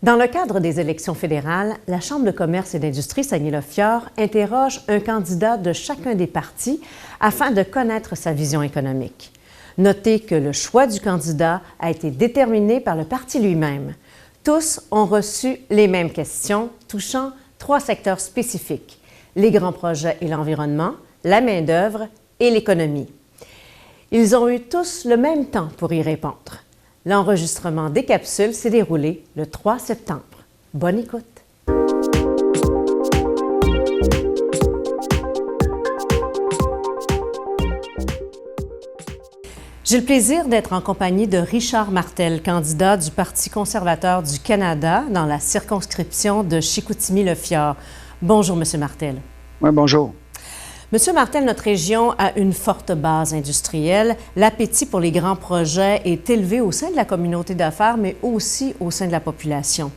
Dans le cadre des élections fédérales, la Chambre de commerce et d'industrie Saguenay-Lac-Fjord interroge un candidat de chacun des partis afin de connaître sa vision économique. Notez que le choix du candidat a été déterminé par le parti lui-même. Tous ont reçu les mêmes questions touchant 3 secteurs spécifiques: les grands projets et l'environnement, la main-d'œuvre et l'économie. Ils ont eu tous le même temps pour y répondre. L'enregistrement des capsules s'est déroulé le 3 septembre. Bonne écoute! J'ai le plaisir d'être en compagnie de Richard Martel, candidat du Parti conservateur du Canada dans la circonscription de Chicoutimi-Le-Fjord. Bonjour, Monsieur Martel. Oui, bonjour. Monsieur Martel, notre région a une forte base industrielle. L'appétit pour les grands projets est élevé au sein de la communauté d'affaires, mais aussi au sein de la population.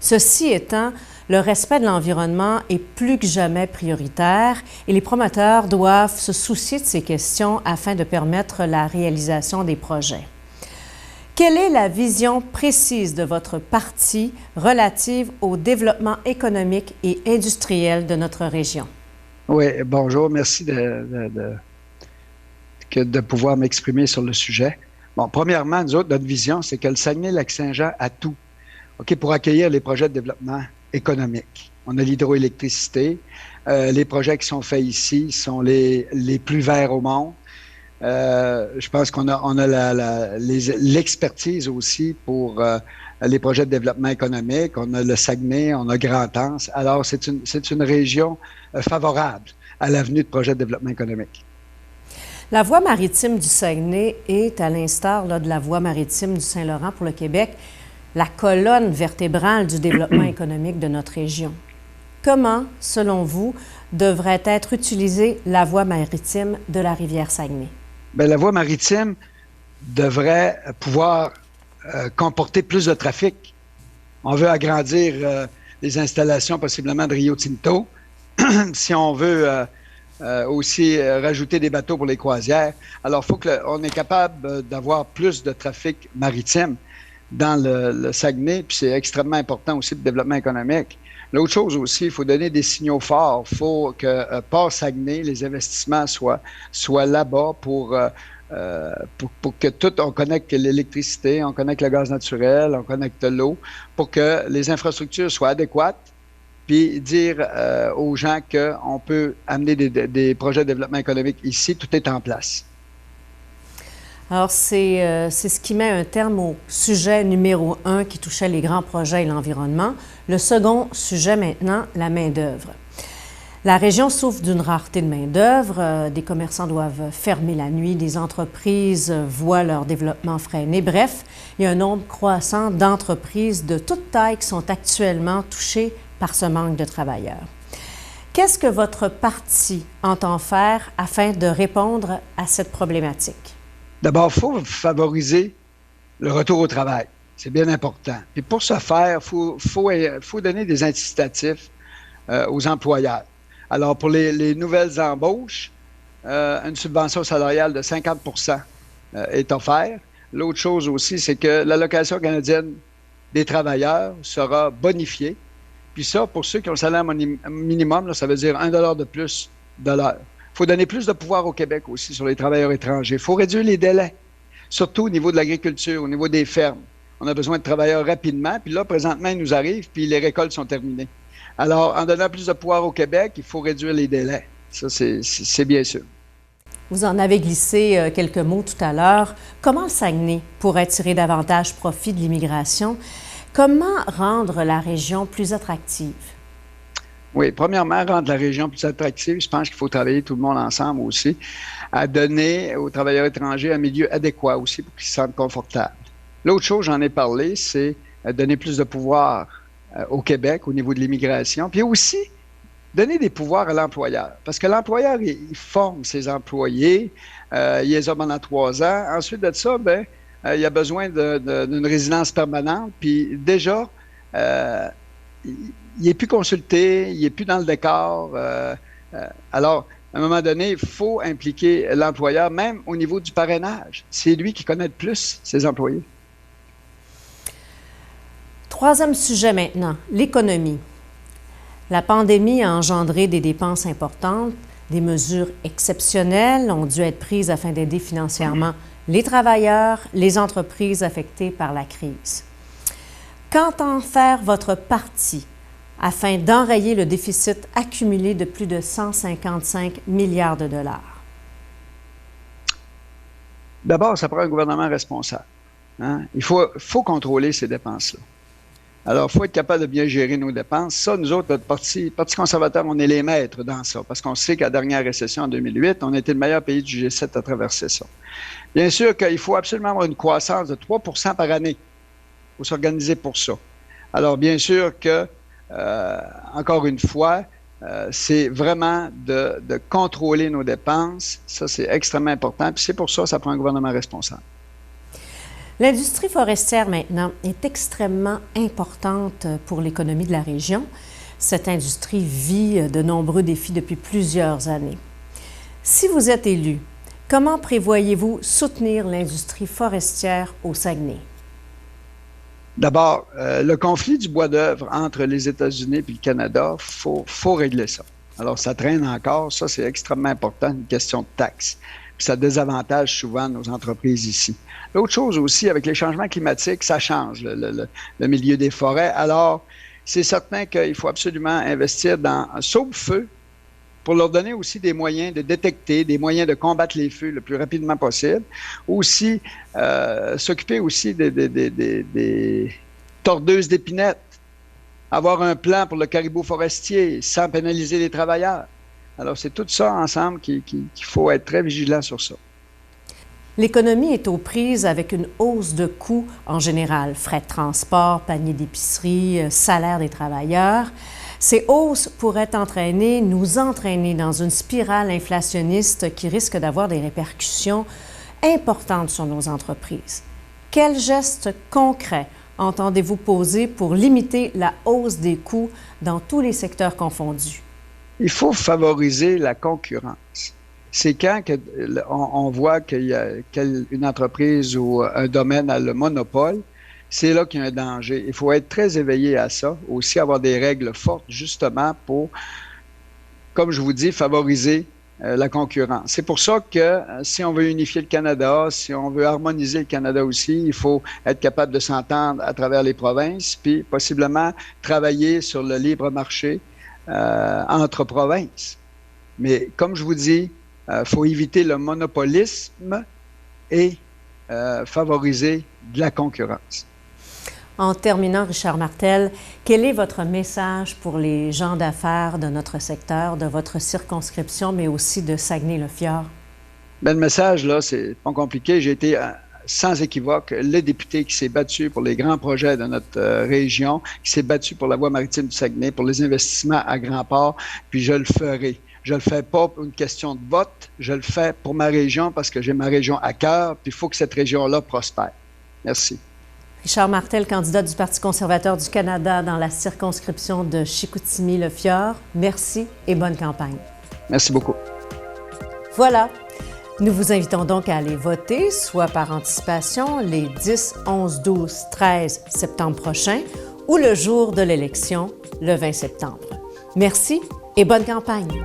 Ceci étant, le respect de l'environnement est plus que jamais prioritaire et les promoteurs doivent se soucier de ces questions afin de permettre la réalisation des projets. Quelle est la vision précise de votre parti relative au développement économique et industriel de notre région? Oui, bonjour. Merci de pouvoir m'exprimer sur le sujet. Bon, premièrement, nous autres, notre vision, c'est que le Saguenay-Lac-Saint-Jean a tout, OK, pour accueillir les projets de développement économique. On a l'hydroélectricité. Les projets qui sont faits ici sont les plus verts au monde. Je pense qu'on a l'expertise aussi pour les projets de développement économique. On a le Saguenay, on a Grand-Anse. Alors, c'est une région favorable à l'avenue de projets de développement économique. La voie maritime du Saguenay est, à l'instar de la voie maritime du Saint-Laurent pour le Québec, la colonne vertébrale du développement économique de notre région. Comment, selon vous, devrait être utilisée la voie maritime de la rivière Saguenay? Bien, la voie maritime devrait pouvoir comporter plus de trafic. On veut agrandir les installations possiblement de Rio Tinto. Si on veut aussi rajouter des bateaux pour les croisières, alors il faut qu'on est capable d'avoir plus de trafic maritime dans le Saguenay, puis c'est extrêmement important aussi pour le développement économique. L'autre chose aussi, il faut donner des signaux forts. Il faut que Port Saguenay, les investissements soient là-bas pour que tout, on connecte l'électricité, on connecte le gaz naturel, on connecte l'eau, pour que les infrastructures soient adéquates, puis dire aux gens qu'on peut amener des projets de développement économique ici, tout est en place. Alors, c'est ce qui met un terme au sujet numéro 1 qui touchait les grands projets et l'environnement. Le second sujet maintenant, la main-d'œuvre. La région souffre d'une rareté de main-d'œuvre. Des commerçants doivent fermer la nuit, des entreprises voient leur développement freiné. Bref, il y a un nombre croissant d'entreprises de toute taille qui sont actuellement touchées par ce manque de travailleurs. Qu'est-ce que votre parti entend faire afin de répondre à cette problématique? D'abord, il faut favoriser le retour au travail. C'est bien important. Puis pour ce faire, il faut donner des incitatifs aux employeurs. Alors, pour les nouvelles embauches, une subvention salariale de 50 est offerte. L'autre chose aussi, c'est que l'allocation canadienne des travailleurs sera bonifiée. Puis ça, pour ceux qui ont le salaire minimum, là, ça veut dire 1 $ de plus de l'heure. Il faut donner plus de pouvoir au Québec aussi sur les travailleurs étrangers. Il faut réduire les délais, surtout au niveau de l'agriculture, au niveau des fermes. On a besoin de travailleurs rapidement, puis là, présentement, ils nous arrivent, puis les récoltes sont terminées. Alors, en donnant plus de pouvoir au Québec, il faut réduire les délais. Ça, c'est bien sûr. Vous en avez glissé quelques mots tout à l'heure. Comment le Saguenay pourrait tirer davantage profit de l'immigration? Comment rendre la région plus attractive? Oui, premièrement, rendre la région plus attractive, je pense qu'il faut travailler tout le monde ensemble aussi, à donner aux travailleurs étrangers un milieu adéquat aussi pour qu'ils se sentent confortables. L'autre chose, j'en ai parlé, c'est donner plus de pouvoir au Québec au niveau de l'immigration, puis aussi donner des pouvoirs à l'employeur. Parce que l'employeur, il forme ses employés, il les a pendant 3 ans. Ensuite de ça, il y a besoin d'une résidence permanente, puis déjà, il n'est plus consulté, il n'est plus dans le décor. Alors, à un moment donné, il faut impliquer l'employeur, même au niveau du parrainage. C'est lui qui connaît le plus ses employés. Troisième sujet maintenant, l'économie. La pandémie a engendré des dépenses importantes. Des mesures exceptionnelles ont dû être prises afin d'aider financièrement les travailleurs, les entreprises affectées par la crise. Qu'entend faire votre parti afin d'enrayer le déficit accumulé de plus de 155 milliards de dollars? D'abord, ça prend un gouvernement responsable. Hein? Il faut contrôler ces dépenses-là. Alors, il faut être capable de bien gérer nos dépenses. Ça, nous autres, notre Parti conservateur, on est les maîtres dans ça, parce qu'on sait qu'à la dernière récession en 2008, on était le meilleur pays du G7 à traverser ça. Bien sûr qu'il faut absolument avoir une croissance de 3 par année. Il faut s'organiser pour ça. Alors, bien sûr que, encore une fois, c'est vraiment de contrôler nos dépenses. Ça, c'est extrêmement important. Puis c'est pour ça que ça prend un gouvernement responsable. L'industrie forestière, maintenant, est extrêmement importante pour l'économie de la région. Cette industrie vit de nombreux défis depuis plusieurs années. Si vous êtes élu, comment prévoyez-vous soutenir l'industrie forestière au Saguenay? D'abord, le conflit du bois d'œuvre entre les États-Unis et le Canada, faut régler ça. Alors, ça traîne encore. Ça, c'est extrêmement important, une question de taxes. Puis ça désavantage souvent nos entreprises ici. L'autre chose aussi, avec les changements climatiques, ça change le milieu des forêts. Alors, c'est certain qu'il faut absolument investir dans un sauve-feu pour leur donner aussi des moyens de détecter, des moyens de combattre les feux le plus rapidement possible. Aussi, s'occuper aussi des tordeuses d'épinettes. Avoir un plan pour le caribou forestier sans pénaliser les travailleurs. Alors, c'est tout ça ensemble qu'il faut être très vigilant sur ça. L'économie est aux prises avec une hausse de coûts en général, frais de transport, panier d'épicerie, salaire des travailleurs. Ces hausses pourraient nous entraîner dans une spirale inflationniste qui risque d'avoir des répercussions importantes sur nos entreprises. Quels gestes concrets entendez-vous poser pour limiter la hausse des coûts dans tous les secteurs confondus? Il faut favoriser la concurrence. C'est quand on voit qu'il y a une entreprise ou un domaine a le monopole, c'est là qu'il y a un danger. Il faut être très éveillé à ça, aussi avoir des règles fortes justement pour, comme je vous dis, favoriser la concurrence. C'est pour ça que si on veut unifier le Canada, si on veut harmoniser le Canada aussi, il faut être capable de s'entendre à travers les provinces, puis possiblement travailler sur le libre marché entre provinces. Mais comme je vous dis, il faut éviter le monopolisme et favoriser de la concurrence. En terminant, Richard Martel, quel est votre message pour les gens d'affaires de notre secteur, de votre circonscription, mais aussi de Saguenay-le-Fjord? Bien, le message, là, c'est pas compliqué. J'ai été sans équivoque le député qui s'est battu pour les grands projets de notre région, qui s'est battu pour la voie maritime du Saguenay, pour les investissements à grand port, puis je le ferai. Je ne le fais pas pour une question de vote, je le fais pour ma région parce que j'ai ma région à cœur, puis il faut que cette région-là prospère. Merci. Richard Martel, candidat du Parti conservateur du Canada dans la circonscription de Chicoutimi-le-Fjord, merci et bonne campagne. Merci beaucoup. Voilà. Nous vous invitons donc à aller voter, soit par anticipation, les 10, 11, 12, 13 septembre prochains ou le jour de l'élection, le 20 septembre. Merci et bonne campagne.